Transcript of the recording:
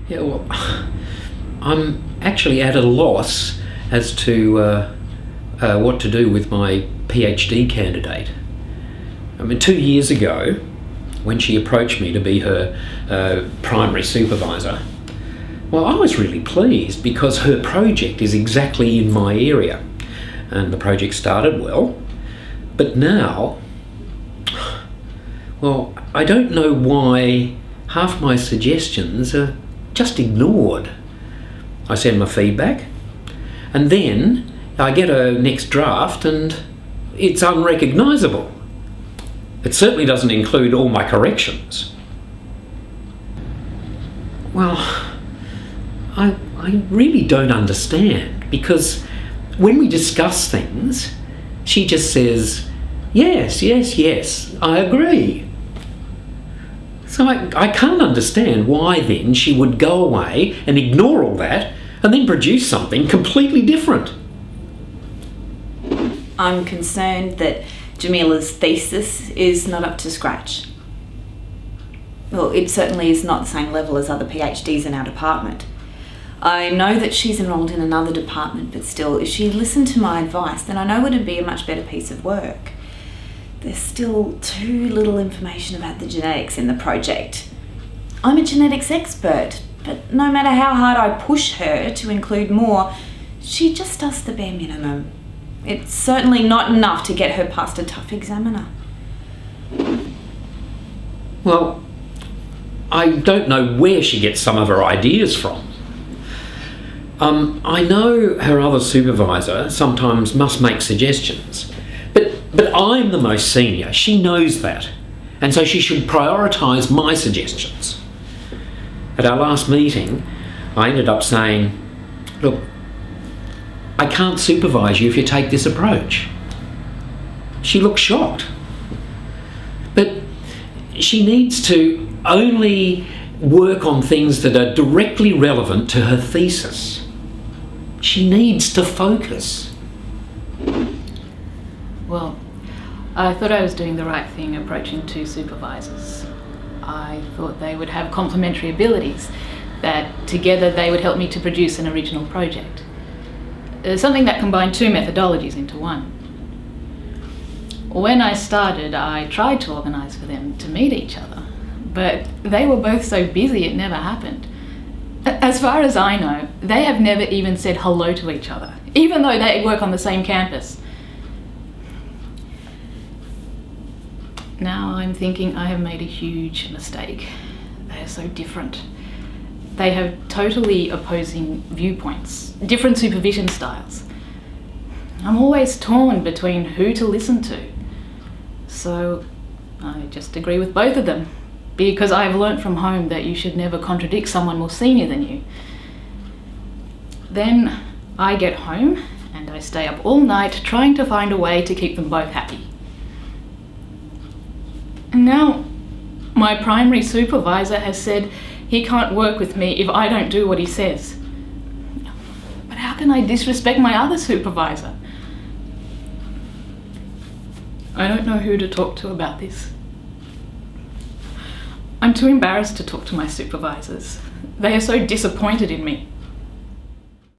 Yeah, well, I'm actually at a loss as to what to do with my PhD candidate. I mean, 2 years ago, when she approached me to be her primary supervisor, well, I was really pleased because her project is exactly in my area, and the project started well. But now, well, I don't know why half my suggestions are just ignored. I send my feedback, and then I get a next draft and it's unrecognisable. It certainly doesn't include all my corrections. Well, I really don't understand, because when we discuss things, she just says, yes, yes, yes, I agree. So I can't understand why then she would go away and ignore all that and then produce something completely different. I'm concerned that Jamila's thesis is not up to scratch. Well, it certainly is not the same level as other PhDs in our department. I know that she's enrolled in another department, but still, if she listened to my advice, then I know it would be a much better piece of work. There's still too little information about the genetics in the project. I'm a genetics expert, but no matter how hard I push her to include more, she just does the bare minimum. It's certainly not enough to get her past a tough examiner. Well, I don't know where she gets some of her ideas from. I know her other supervisor sometimes must make suggestions, but I'm the most senior. She knows that, and so she should prioritise my suggestions. At our last meeting, I ended up saying, look, I can't supervise you if you take this approach. She looked shocked. But she needs to only work on things that are directly relevant to her thesis. She needs to focus. Well, I thought I was doing the right thing approaching two supervisors. I thought they would have complementary abilities, that together they would help me to produce an original project. Something that combined two methodologies into one. When I started, I tried to organise for them to meet each other, but they were both so busy it never happened. As far as I know, they have never even said hello to each other, even though they work on the same campus. Now I'm thinking I have made a huge mistake. They are so different. They have totally opposing viewpoints, different supervision styles. I'm always torn between who to listen to. So I just agree with both of them, because I've learnt from home that you should never contradict someone more senior than you. Then I get home and I stay up all night trying to find a way to keep them both happy. And now my primary supervisor has said he can't work with me if I don't do what he says. But how can I disrespect my other supervisor? I don't know who to talk to about this. I'm too embarrassed to talk to my supervisors. They are so disappointed in me.